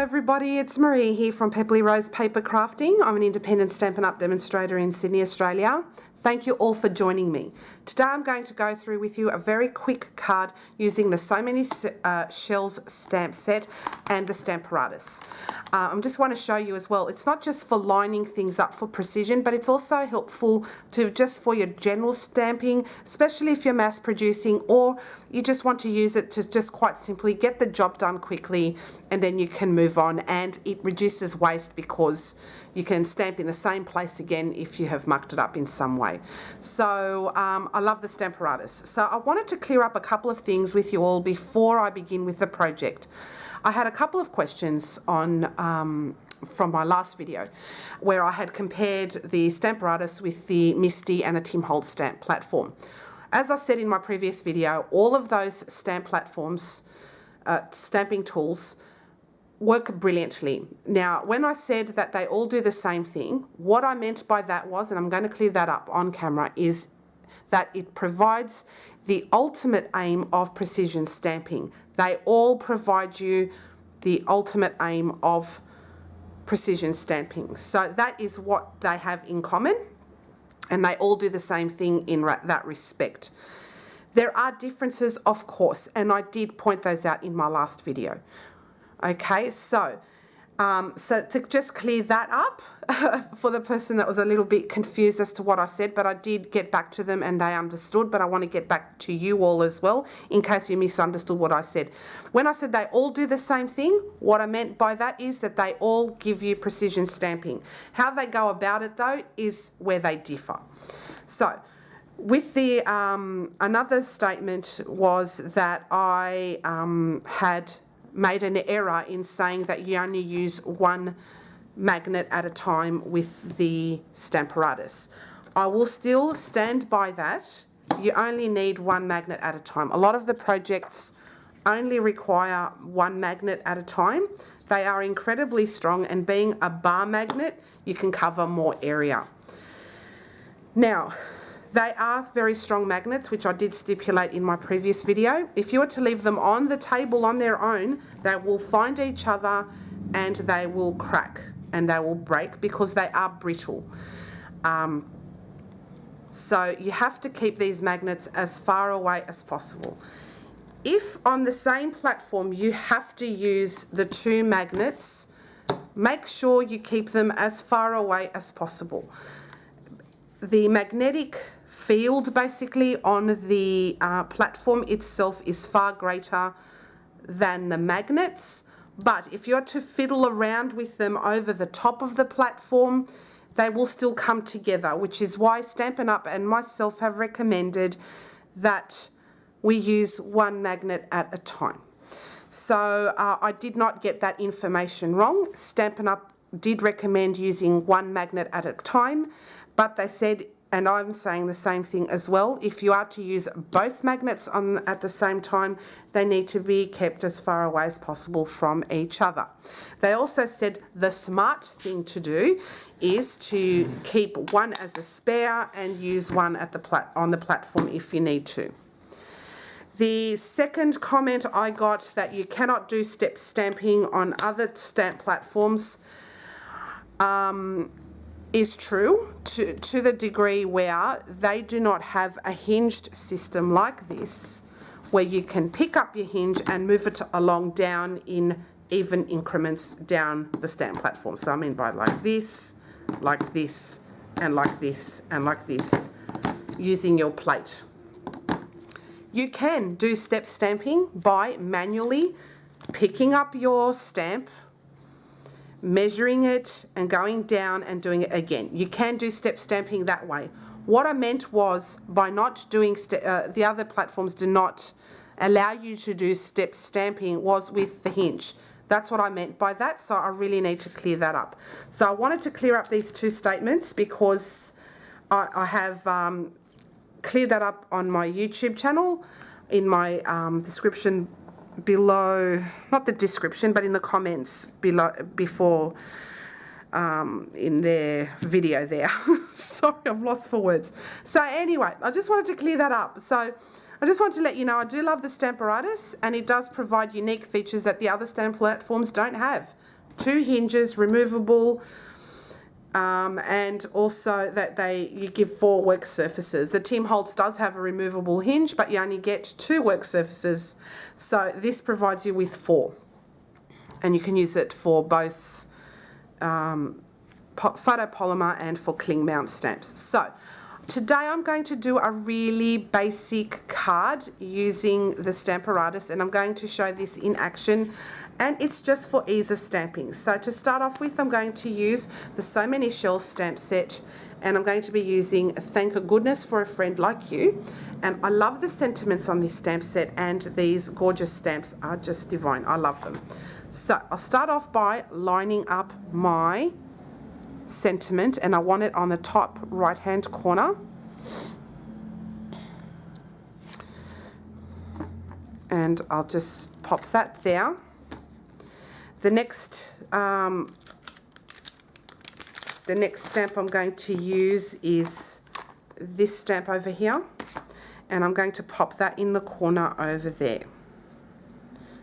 everybody, it's Marie here from Pepperly Rose Paper Crafting. I'm an independent Stampin' Up demonstrator in Sydney, Australia. Thank you all for joining me. Today I'm going to go through with you a very quick card using the So Many Shells stamp set and the Stamparatus. I just want to show you as well, it's not just for lining things up for precision, but it's also helpful to just for your general stamping, especially if you're mass producing or you just want to use it to just quite simply get the job done quickly and then you can move on, and it reduces waste because you can stamp in the same place again if you have mucked it up in some way. So I love the Stamparatus. So I wanted to clear up a couple of things with you all before I begin with the project. I had a couple of questions on from my last video where I had compared the Stamparatus with the Misty and the Tim Holtz stamp platform. As I said in my previous video, all of those stamp platforms, stamping tools, work brilliantly. Now, when I said that they all do the same thing, what I meant by that was, and I'm going to clear that up on camera, is that it provides the ultimate aim of precision stamping. They all provide you the ultimate aim of precision stamping. So that is what they have in common, and they all do the same thing in that respect. There are differences, of course, and I did point those out in my last video. Okay, so to just clear that up for the person that was a little bit confused as to what I said, but I did get back to them and they understood, but I want to get back to you all as well in case you misunderstood what I said. When I said they all do the same thing, what I meant by that is that they all give you precision stamping. How they go about it though is where they differ. So with the another statement was that I had made an error in saying that you only use one magnet at a time with the Stamparatus. I will still stand by that. You only need one magnet at a time. A lot of the projects only require one magnet at a time. They are incredibly strong, and being a bar magnet, you can cover more area. Now, they are very strong magnets, which I did stipulate in my previous video. If you were to leave them on the table on their own, they will find each other and they will crack and they will break because they are brittle. So you have to keep these magnets as far away as possible. If on the same platform you have to use the two magnets, make sure you keep them as far away as possible. The magnetic field basically on the platform itself is far greater than the magnets, but if you're to fiddle around with them over the top of the platform, they will still come together, which is why Stampin' Up and myself have recommended that we use one magnet at a time. So I did not get that information wrong. Stampin' Up did recommend using one magnet at a time, but they said, and I'm saying the same thing as well, if you are to use both magnets at the same time, they need to be kept as far away as possible from each other. They also said the smart thing to do is to keep one as a spare and use one at on the platform if you need to. The second comment I got, that you cannot do step stamping on other stamp platforms, is true to the degree where they do not have a hinged system like this, where you can pick up your hinge and move it along down in even increments down the stamp platform. So I mean by like this, and like this, and like this, using your plate. You can do step stamping by manually picking up your stamp, measuring it and going down and doing it again. You can do step stamping that way. What I meant was by not doing, the other platforms do not allow you to do step stamping, was with the hinge. That's what I meant by that, so I really need to clear that up. So I wanted to clear up these two statements because I have cleared that up on my YouTube channel in my description below, not the description, but in the comments below, before, in their video there. Sorry, I'm lost for words. So anyway, I just wanted to clear that up. So I just wanted to let you know I do love the Stamparatus, and it does provide unique features that the other stamp platforms don't have. 2 hinges, removable, and also that you give 4 work surfaces. The Tim Holtz does have a removable hinge, but you only get 2 work surfaces. So this provides you with 4. And you can use it for both photopolymer and for cling mount stamps. So today I'm going to do a really basic card using the Stamparatus, and I'm going to show this in action, and it's just for ease of stamping. So to start off with, I'm going to use the So Many Shells stamp set, and I'm going to be using Thank a Goodness for a Friend Like You. And I love the sentiments on this stamp set, and these gorgeous stamps are just divine. I love them. So I'll start off by lining up my sentiment, and I want it on the top right hand corner. And I'll just pop that there. The next stamp I'm going to use is this stamp over here, and I'm going to pop that in the corner over there.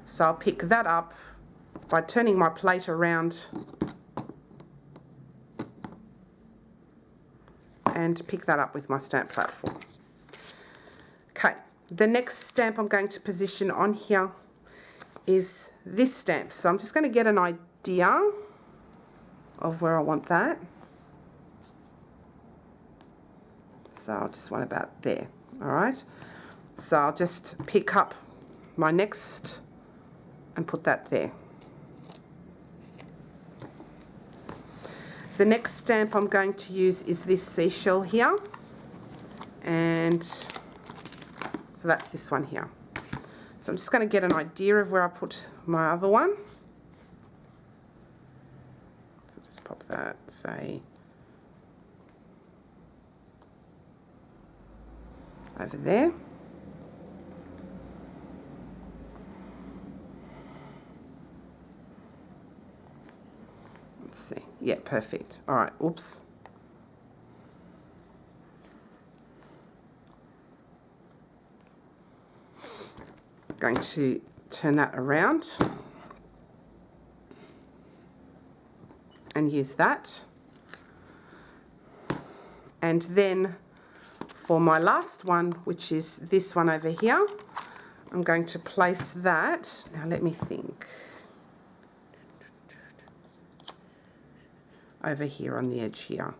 So I'll pick that up by turning my plate around and pick that up with my stamp platform. Okay, the next stamp I'm going to position on here is this stamp. So I'm just going to get an idea of where I want that. So I'll just want about there, all right? So I'll just pick up my next and put that there. The next stamp I'm going to use is this seashell here, and so that's this one here. So I'm just going to get an idea of where I put my other one. So just pop that, say, over there. Let's see. Yeah, perfect. All right, oops. Going to turn that around and use that. And then for my last one, which is this one over here, I'm going to place that. Now let me think. Over here on the edge here.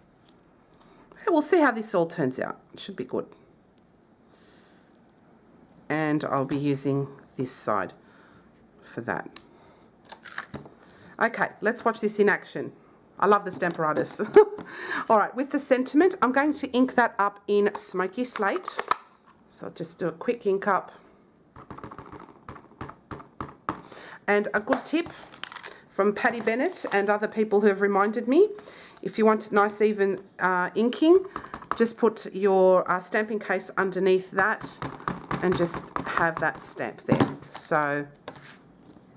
We'll see how this all turns out. It should be good. And I'll be using this side for that. Okay, let's watch this in action. I love the Stamparatus. All right, with the sentiment, I'm going to ink that up in Smoky Slate. So I'll just do a quick ink up. And a good tip from Patty Bennett and other people who have reminded me, if you want nice even inking, just put your stamping case underneath that and just have that stamp there. So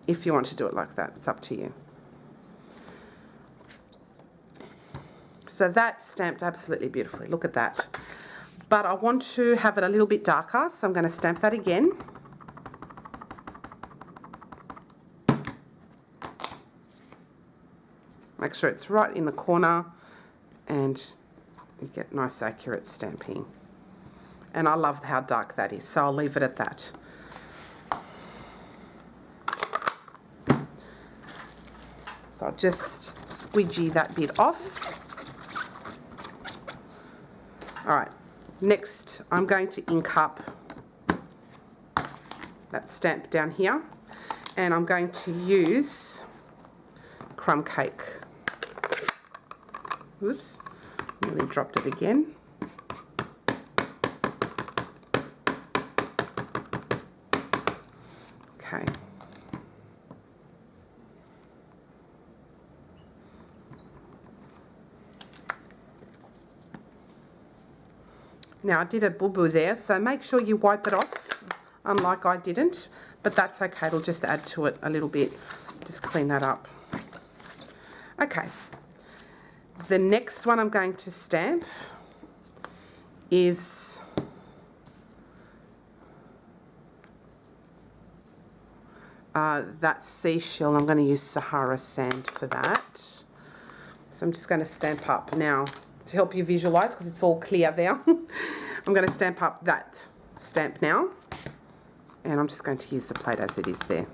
if you want to do it like that, it's up to you. So that's stamped absolutely beautifully. Look at that. But I want to have it a little bit darker, so I'm going to stamp that again. Make sure it's right in the corner and you get nice accurate stamping. And I love how dark that is, so I'll leave it at that. So I'll just squidgy that bit off. All right, next I'm going to ink up that stamp down here, and I'm going to use Crumb Cake. Oops, nearly dropped it again. Okay. Now I did a boo-boo there, so make sure you wipe it off, unlike I didn't, but that's okay, it'll just add to it a little bit. Just clean that up. Okay. The next one I'm going to stamp is that seashell. I'm going to use Sahara sand for that. So I'm just going to stamp up now to help you visualize, because it's all clear there. I'm going to stamp up that stamp now, and I'm just going to use the plate as it is there.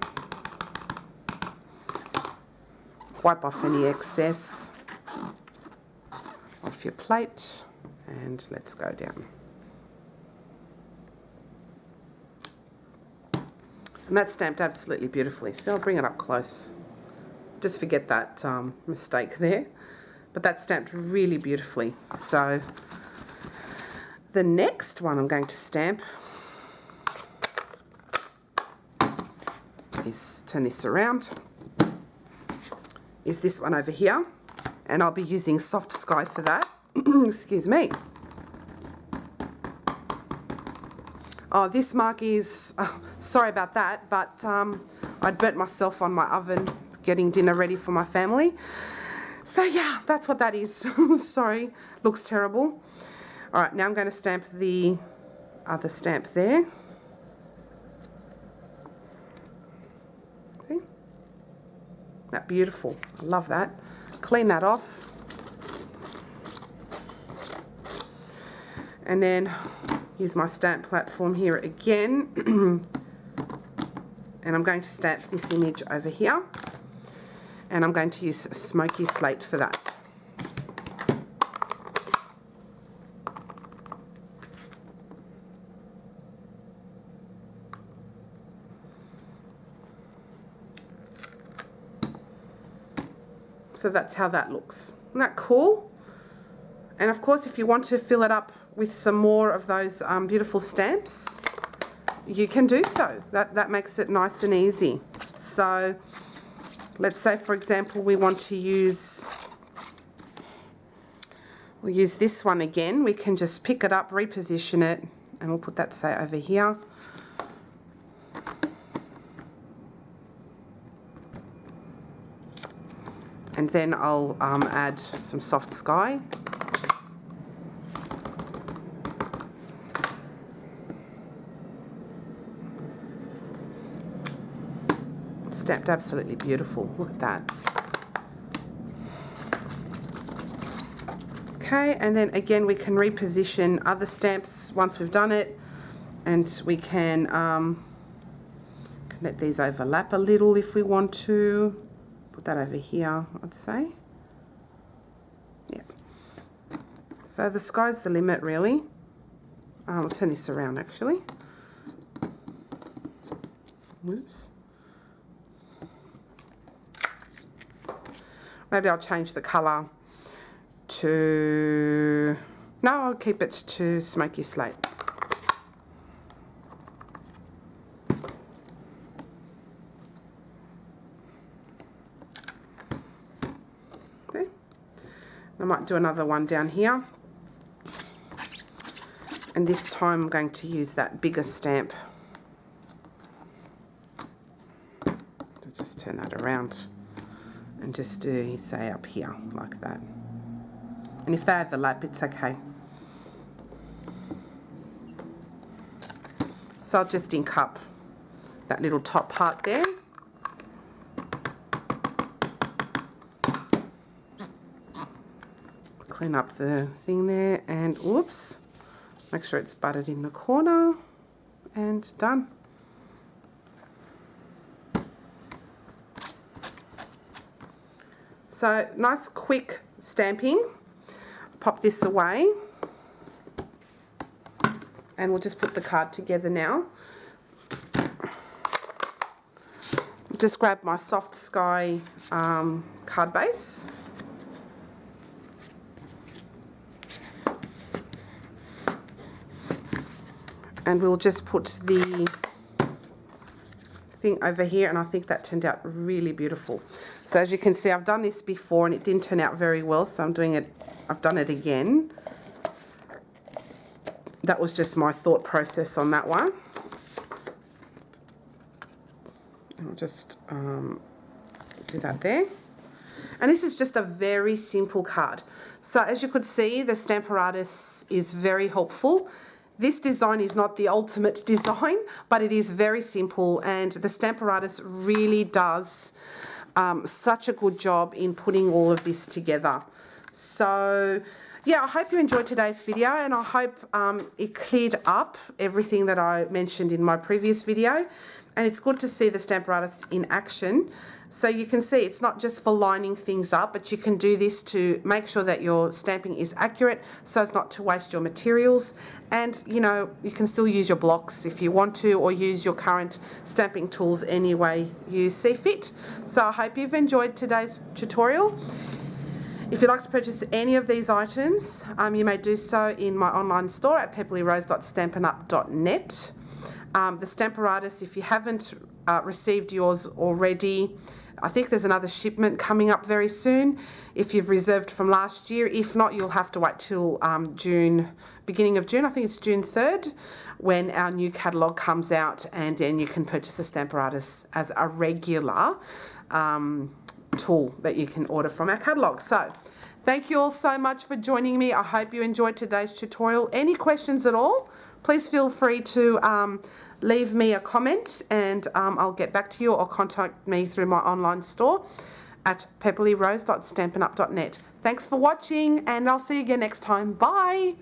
Wipe off any excess off your plate, and let's go down. And that's stamped absolutely beautifully. So I'll bring it up close. Just forget that mistake there. But that's stamped really beautifully. So the next one I'm going to stamp is, turn this around, is this one over here. And I'll be using Soft Sky for that. Excuse me. Oh, this mug is, sorry about that, but I'd burnt myself on my oven getting dinner ready for my family. So yeah, that's what that is. Sorry, looks terrible. All right, now I'm going to stamp the other stamp there. See? That beautiful, I love that. Clean that off. And then use my stamp platform here again. And I'm going to stamp this image over here. And I'm going to use Smoky Slate for that. So that's how that looks. Isn't that cool? And of course, if you want to fill it up with some more of those beautiful stamps, you can do so. That makes it nice and easy. So let's say, for example, we want to use, we'll use this one again. We can just pick it up, reposition it, and we'll put that, say, over here. And then I'll add some Soft Sky. Stamped absolutely beautiful. Look at that. Okay, and then again we can reposition other stamps once we've done it, and we can let these overlap a little if we want to. Put that over here, I'd say. Yeah. So the sky's the limit, really. I'll turn this around actually. Oops. Maybe I'll change the colour to, no, I'll keep it to Smoky Slate. Okay. I might do another one down here. And this time I'm going to use that bigger stamp. So just turn that around. And just do, say, up here, like that. And if they overlap, it's okay. So I'll just ink up that little top part there. Clean up the thing there, and whoops, make sure it's buttered in the corner, and done. So nice quick stamping. Pop this away, and we'll just put the card together now. Just grab my Soft Sky card base. And we'll just put the thing over here, and I think that turned out really beautiful. So as you can see, I've done this before and it didn't turn out very well, so I've done it again. That was just my thought process on that one. And I'll just do that there. And this is just a very simple card. So as you could see, the Stamparatus is very helpful. This design is not the ultimate design, but it is very simple, and the Stamparatus really does such a good job in putting all of this together. So yeah, I hope you enjoyed today's video, and I hope it cleared up everything that I mentioned in my previous video. And it's good to see the Stamparatus in action. So you can see it's not just for lining things up, but you can do this to make sure that your stamping is accurate so as not to waste your materials. And you know, you can still use your blocks if you want to, or use your current stamping tools any way you see fit. So I hope you've enjoyed today's tutorial. If you'd like to purchase any of these items, you may do so in my online store at pebblerose.stampinup.net. The Stamparatus, if you haven't received yours already, I think there's another shipment coming up very soon if you've reserved from last year. If not, you'll have to wait till June, beginning of June, I think it's June 3rd, when our new catalogue comes out, and then you can purchase the Stamparatus as a regular tool that you can order from our catalogue. So thank you all so much for joining me. I hope you enjoyed today's tutorial. Any questions at all, please feel free to leave me a comment, and I'll get back to you, or contact me through my online store at pebblerose.stampinup.net. Thanks for watching, and I'll see you again next time. Bye.